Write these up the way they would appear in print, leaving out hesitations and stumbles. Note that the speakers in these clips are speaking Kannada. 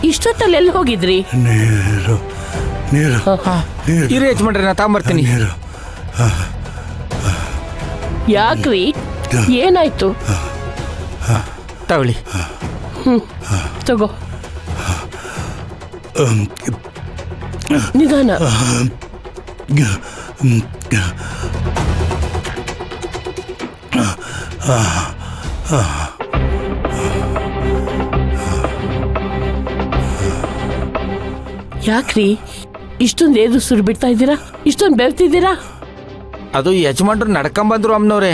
ಇಷ್ಟೊತ್ತಲ್ಲಿ ಎಲ್ಲಿ ಹೋಗಿದ್ರಿ? ನೀರು ನೀರು ಇರಿ ಯಜಮಾನ್ರೆ, ನಾ ತಗೊಂಬರ್ತೀನಿ. ನೀರು ಯಾಕ್ರಿ, ಏನಾಯ್ತು? ತಗೊಳ್ಳಿ. ತಗೋ, ನಿಧಾನ. ಯಾಕ್ರಿ ಇಷ್ಟೊಂದು ಏದು ಸುರು ಬಿಡ್ತಾ ಇದ್ದೀರಾ? ಇಷ್ಟೊಂದು ಬೆವ್ತಿದ್ದೀರಾ? ಅದು ಯಜಮಾನ್ರು ನಡ್ಕೊಂಬಂದ್ರು ಅಮ್ಮನವ್ರೆ.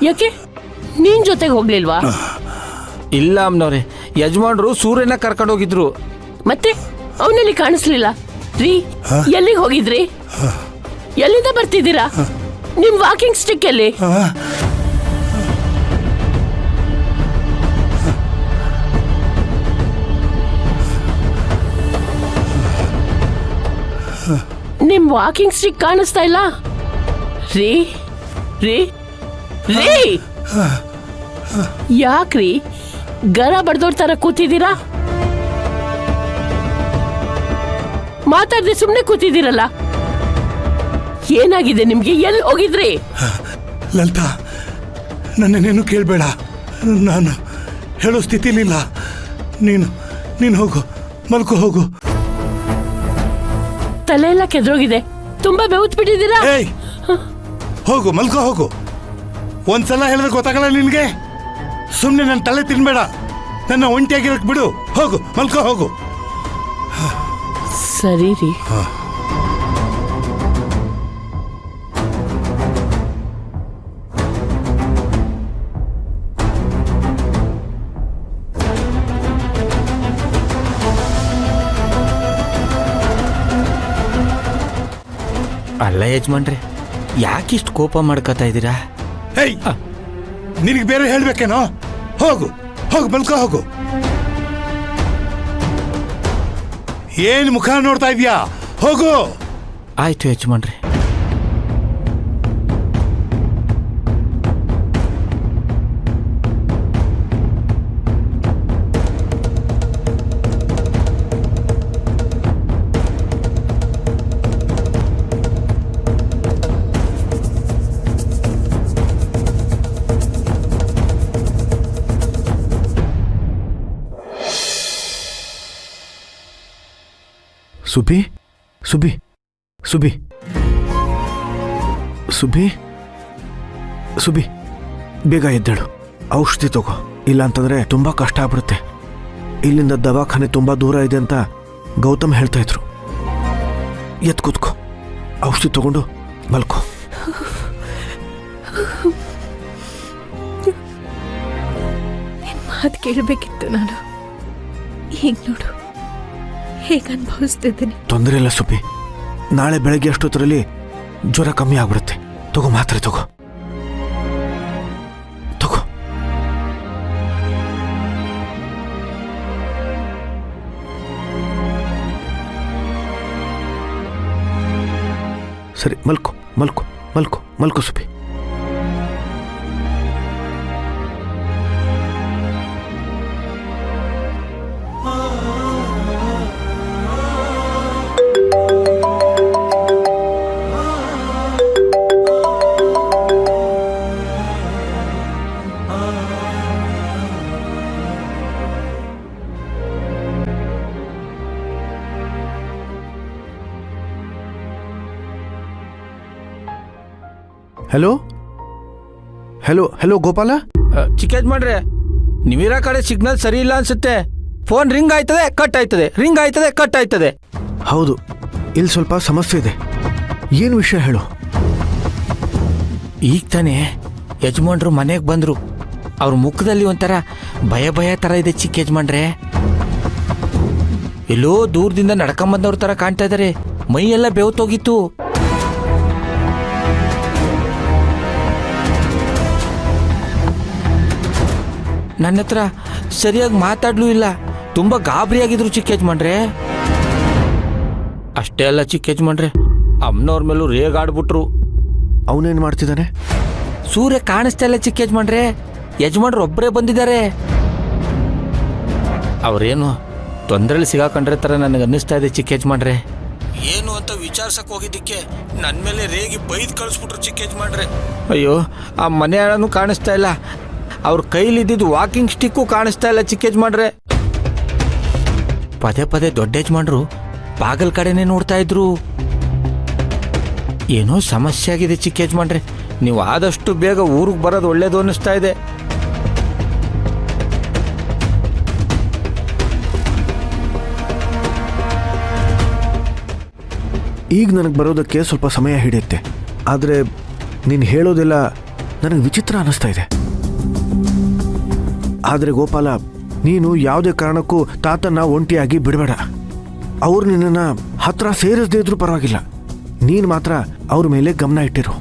ಯಾಕೆ ನೀನ್ ಜೊತೆಗೆ ಹೋಗ್ಲಿಲ್ವಾ? ಇಲ್ಲ ಅಮ್ಮನವ್ರೆ, ಯಜಮಾನ್ರು ಸೂರ್ಯನ ಕರ್ಕೊಂಡು ಹೋಗಿದ್ರು. ಮತ್ತೆ ಅವನಲ್ಲಿ ಕಾಣಿಸ್ಲಿಲ್ಲ ರೀ. ಎಲ್ಲಿಗೆ ಹೋಗಿದ್ರಿ? ಎಲ್ಲಿಂದ ಬರ್ತಿದ್ದೀರಾ? ನಿಮ್ ವಾಕಿಂಗ್ ಸ್ಟಿಕ್ ಎಲ್ಲಿ? ನಿಮ್ ವಾಕಿಂಗ್ ಸ್ಟಿಕ್ ಕಾಣಿಸ್ತಾ ಇಲ್ಲ ರೀ. ರೀ ರೀ ಯಾಕ್ರಿ ಗರ ಬಡ್ದೋರ್ ತರ ಕೂತಿದ್ದೀರಾ? ಮಾತಾಡದೆ ಸುಮ್ನೆ ಕೂತಿದ್ದೀರಲ್ಲ, ಏನಾಗಿದೆ ನಿಮ್ಗೆ? ಎಲ್ಲಿ ಹೋಗಿದ್ರಿ? ಲಲಿತಾ, ನನ್ನೇನು ಕೇಳಬೇಡ, ನಾನು ಹೇಳೋ ಸ್ಥಿತಿಲಿಲ್ಲ. ನೀನು ಹೋಗು, ಮಲ್ಕೋ ಹೋಗು. ತಲೆ ಎಲ್ಲ ಕೆದ್ರೋಗಿದೆ, ತುಂಬಾ ಬೆವ್ತ್ ಬಿಟ್ಟಿದ್ದೀರಾ. ಏಯ್, ಹೋಗು, ಮಲ್ಕೋ ಹೋಗು. ಒಂದ್ಸಲ ಹೇಳಿದ್ರೆ ಗೊತ್ತಾಗಲ್ಲ ನಿನ್ಗೆ? ಸುಮ್ಮನೆ ನನ್ನ ತಲೆ ತಿನ್ಬೇಡ, ನನ್ನ ಒಂಟಿಯಾಗಿರಕ್ ಬಿಡು. ಹೋಗು, ಮಲ್ಕೋ ಹೋಗು. ಸರಿ ರೀ. ಅಲ್ಲ ಯಜಮಾನ್ರೆ, ಯಾಕಿಷ್ಟು ಕೋಪ ಮಾಡ್ಕೊತಾ ಇದ್ದೀರಾ? ಹೇಯ್, ನಿನಗೆ ಬೇರೆ ಹೇಳ್ಬೇಕೇನೋ? ಹೋಗು ಹೋಗು, ಮಲ್ಕೋ ಹೋಗು. ಏನ್ ಮುಖ ನೋಡ್ತಾ ಇದೀಯಾ? ಹೋಗು. ಆಯ್ತು ಯಜಮಾನ್ರೆ. ಸುಬಿ ಸುಬಿ ಸುಬಿ ಸುಬಿ ಸುಬಿ, ಬೇಗ ಎದ್ದೇಳು, ಔಷಧಿ ತಗೋ. ಇಲ್ಲ ಅಂತಂದ್ರೆ ತುಂಬಾ ಕಷ್ಟ ಆಗ್ಬಿಡುತ್ತೆ. ಇಲ್ಲಿಂದ ದವಾಖಾನೆ ತುಂಬಾ ದೂರ ಇದೆ ಅಂತ ಗೌತಮ್ ಹೇಳ್ತಾ ಇದ್ರು. ಎತ್ ಕೂತ್ಕೋ, ಔಷಧಿ ತಗೊಂಡು ಮಲ್ಕೋ. ಮಾತು ಕೇಳಬೇಕಿತ್ತು ನಾನು. ಈಗ ನೋಡು ಹೇಗೆ ಅನುಭವಿಸ್ತಿದ್ದೀನಿ. ತೊಂದರೆ ಇಲ್ಲ ಸುಬ್ಬಿ, ನಾಳೆ ಬೆಳಗ್ಗೆ ಅಷ್ಟೊತ್ತರಲ್ಲಿ ಜ್ವರ ಕಮ್ಮಿ ಆಗ್ಬಿಡುತ್ತೆ. ತಗೋ, ಮಾತ್ರೆ ತಗೋ ತಗೋ. ಸರಿ, ಮಲ್ಕೋ ಮಲ್ಕೋ ಮಲ್ಕೋ ಮಲ್ಕೋ Subbi. Hello hello hello Gopala. ಚಿಕ್ಕ ಯಜಮಾನ್ರೆ, ನೀವಿರೋ ಕಡೆ ಸಿಗ್ನಲ್ ಸರಿ ಇಲ್ಲ ಅನ್ಸುತ್ತೆ. ಫೋನ್ ರಿಂಗ್ ಆಯ್ತದೆ, ಕಟ್ ಆಯ್ತದೆ, ರಿಂಗ್ ಆಯ್ತದೆ, ಕಟ್ ಆಯ್ತದೆ. ಹೌದು, ಇಲ್ಲಿ ಸ್ವಲ್ಪ ಸಮಸ್ಯೆ ಇದೆ. ಏನು ವಿಷಯ ಹೇಳು. ಈಗ ತಾನೇ ಯಜಮಾನ್ರು ಮನೆಗೆ ಬಂದ್ರು. ಅವ್ರ ಮುಖದಲ್ಲಿ ಒಂಥರ ಭಯ ಭಯ ತರ ಇದೆ ಚಿಕ್ಕ ಯಜಮಾನ್ರೆ. ಎಲ್ಲೋ ದೂರದಿಂದ ನಡ್ಕೊಂಬಂದವ್ರ ತರ ಕಾಣ್ತಾ ಇದಾರೆ. ಮೈ ಎಲ್ಲ ಬೆವತೋಗಿತ್ತು. ನನ್ನ ಹತ್ರ ಸರಿಯಾಗಿ ಮಾತಾಡ್ಲೂ ಇಲ್ಲ. ತುಂಬಾ ಗಾಬರಿಯಾಗಿದ್ರು ಚಿಕ್ಕ ಯಜಮಾನ್ರೆ. ಅಷ್ಟೇ ಅಲ್ಲ ಚಿಕ್ಕ ಯಜಮಾನ್ರೆ, ಅಮ್ಮನವ್ರ ಮೇಲೂ ರೇಗಾಡ್ಬಿಟ್ರು. ಅವನೇನ್ ಮಾಡ್ತಿದ್ದಾನೆ? ಸೂರ್ಯ ಕಾಣಿಸ್ತಾ ಇಲ್ಲ ಚಿಕ್ಕ ಯಜಮಾನ್ರೆ. ಯಜಮಾನ್ರು ಒಬ್ಬರೇ ಬಂದಿದ್ದಾರೆ. ಅವ್ರೇನು ತೊಂದರೆಲಿ ಸಿಗಾಕೊಂಡ್ರೆ ಥರ ನನಗೆ ಅನ್ನಿಸ್ತಾ ಇದೆ ಚಿಕ್ಕ ಯಜಮಾನ್ರೆ. ಏನು ಅಂತ ವಿಚಾರ್ಸಕ್ಕೆ ಹೋಗಿದ್ದಕ್ಕೆ ನನ್ನ ಮೇಲೆ ರೇಗಿ ಬೈದು ಕಳಿಸ್ಬಿಟ್ರು ಚಿಕ್ಕ ಯಜಮಾನ್ರೆ. ಅಯ್ಯೋ, ಆ ಮನೆ ಆಳನೂ ಕಾಣಿಸ್ತಾ ಇಲ್ಲ, ಅವ್ರ ಕೈಲಿದ್ದಿದ್ದು ವಾಕಿಂಗ್ ಸ್ಟಿಕ್ಕು ಕಾಣಿಸ್ತಾ ಇಲ್ಲ ಚಿಕ್ಕ ಯಜಮಾನ್ರೆ. ಪದೇ ಪದೇ ದೊಡ್ಡ ಯಜಮಾನ್ರು ಬಾಗಲ್ ಕಡೆನೇ ನೋಡ್ತಾ ಇದ್ರು. ಏನೋ ಸಮಸ್ಯೆ ಆಗಿದೆ ಚಿಕ್ಕ ಯಜಮಾನ್ರೆ, ನೀವು ಆದಷ್ಟು ಬೇಗ ಊರಿಗೆ ಬರೋದು ಒಳ್ಳೇದು ಅನ್ನಿಸ್ತಾ ಇದೆ. ಈಗ ನನಗೆ ಬರೋದಕ್ಕೆ ಸ್ವಲ್ಪ ಸಮಯ ಹಿಡಿಯುತ್ತೆ, ಆದರೆ ನೀನು ಹೇಳೋದೆಲ್ಲ ನನಗೆ ವಿಚಿತ್ರ ಅನ್ನಿಸ್ತಾ ಇದೆ. ಆದರೆ ಗೋಪಾಲ, ನೀನು ಯಾವುದೇ ಕಾರಣಕ್ಕೂ ತಾತನ್ನ ಒಂಟಿಯಾಗಿ ಬಿಡಬೇಡ. ಅವ್ರು ನಿನ್ನನ್ನು ಹತ್ರ ಸೇರಿಸದೇ ಇದ್ರೂ ಪರವಾಗಿಲ್ಲ, ನೀನು ಮಾತ್ರ ಅವ್ರ ಮೇಲೆ ಗಮನ ಇಟ್ಟಿರು.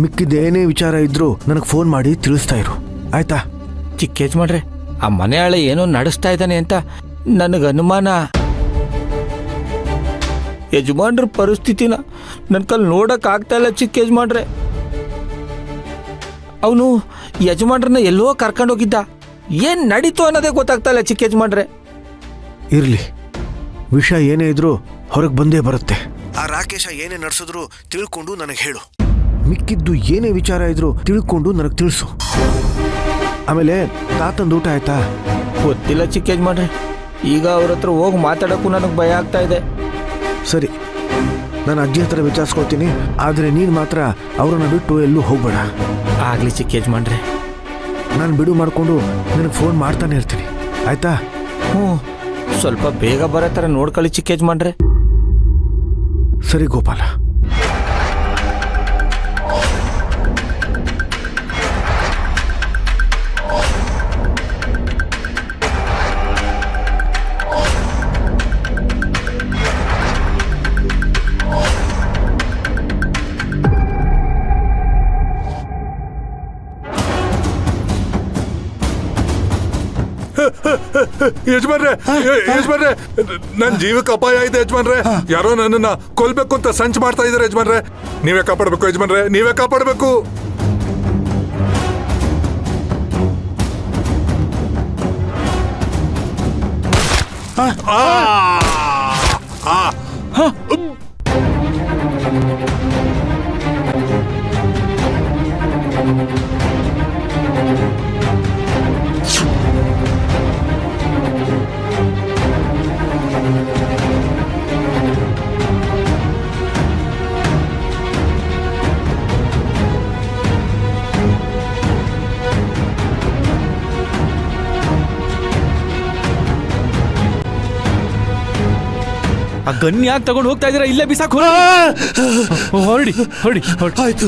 ಮಿಕ್ಕಿದ್ದೇನೇ ವಿಚಾರ ಇದ್ರೂ ನನಗೆ ಫೋನ್ ಮಾಡಿ ತಿಳಿಸ್ತಾ ಇರು, ಆಯ್ತಾ? ಚಿಕ್ಕ ಯಜಮಾನ್ರೆ, ಆ ಮನೆ ಆಳೆ ಏನೋ ನಡೆಸ್ತಾ ಇದ್ದಾನೆ ಅಂತ ನನಗೆ ಅನುಮಾನ. ಯಜಮಾನ್ರ ಪರಿಸ್ಥಿತಿನ ನನ್ನ ಕೈಲಿ ನೋಡೋಕ್ಕಾಗ್ತಾ ಇಲ್ಲ ಚಿಕ್ಕ ಯಜಮಾನ್ರೆ. ಅವನು ಯಜಮಾನ್ರನ್ನ ಎಲ್ಲೋ ಕರ್ಕೊಂಡೋಗಿದ್ದ, ಏನು ನಡೀತು ಅನ್ನೋದೇ ಗೊತ್ತಾಗ್ತಾ ಇಲ್ಲ ಚಿಕ್ಕ ಯಜಮಾನ್ರೆ. ಇರಲಿ, ವಿಷಯ ಏನೇ ಇದ್ರೂ ಹೊರಗೆ ಬಂದೇ ಬರುತ್ತೆ. ಆ ರಾಕೇಶ ಏನೇ ನಡೆಸಿದ್ರು ತಿಳ್ಕೊಂಡು ನನಗೆ ಹೇಳು. ಮಿಕ್ಕಿದ್ದು ಏನೇ ವಿಚಾರ ಇದ್ರೂ ತಿಳ್ಕೊಂಡು ನನಗೆ ತಿಳಿಸು. ಆಮೇಲೆ ತಾತಂದು ಊಟ ಆಯ್ತಾ? ಗೊತ್ತಿಲ್ಲ ಚಿಕ್ಕ ಯಜಮಾನ್ರೆ, ಈಗ ಅವ್ರ ಹತ್ರ ಹೋಗಿ ಮಾತಾಡೋಕ್ಕೂ ನನಗೆ ಭಯ ಆಗ್ತಾ ಇದೆ. ಸರಿ, ನಾನು ಅಜ್ಜಿ ಹತ್ರ ವಿಚಾರಿಸ್ಕೊಳ್ತೀನಿ, ಆದರೆ ನೀನು ಮಾತ್ರ ಅವರನ್ನು ಬಿಟ್ಟು ಎಲ್ಲೂ ಹೋಗ್ಬೇಡ. ಆಗಲಿ ಚಿಕ್ಕ ಯಜಮಾನ್ರೆ. ನಾನು ಬಿಡು ಮಾಡಿಕೊಂಡು ನಿನಗೆ ಫೋನ್ ಮಾಡ್ತಾನೆ ಇರ್ತೀನಿ, ಆಯ್ತಾ? ಹ್ಞೂ, ಸ್ವಲ್ಪ ಬೇಗ ಬರೋ ಥರ ನೋಡ್ಕೊಳ್ಳಿ ಚಿಕ್ಕ ಯಜಮಾನ್ರೆ. ಸರಿ ಗೋಪಾಲ. ಯಜಮಾನ್ರೆ, ಯಜಮಾನ್ರೆ, ನನ್ ಜೀವಕ್ಕೆ ಅಪಾಯ ಇದೆ ಯಜಮಾನ್ರೆ. ಯಾರೋ ನನ್ನನ್ನ ಕೊಲ್ಬೇಕು ಅಂತ ಸಂಚು ಮಾಡ್ತಾ ಇದಾರೆ ಯಜಮಾನ್ರೆ. ನೀವೇ ಕಾಪಾಡಬೇಕು ಯಜಮಾನ್ರೆ, ನೀವೇ ಕಾಪಾಡಬೇಕು. ಆ ಗನ್ ಯಾಕೆ ತಗೊಂಡು ಹೋಗ್ತಾ ಇದೀರಾ? ಇಲ್ಲೇ ಬಿಸಾಕ್ ಹೊರಡಿ ಹೊರಡಿ ಹೊರಡಿ. ಆಯ್ತು.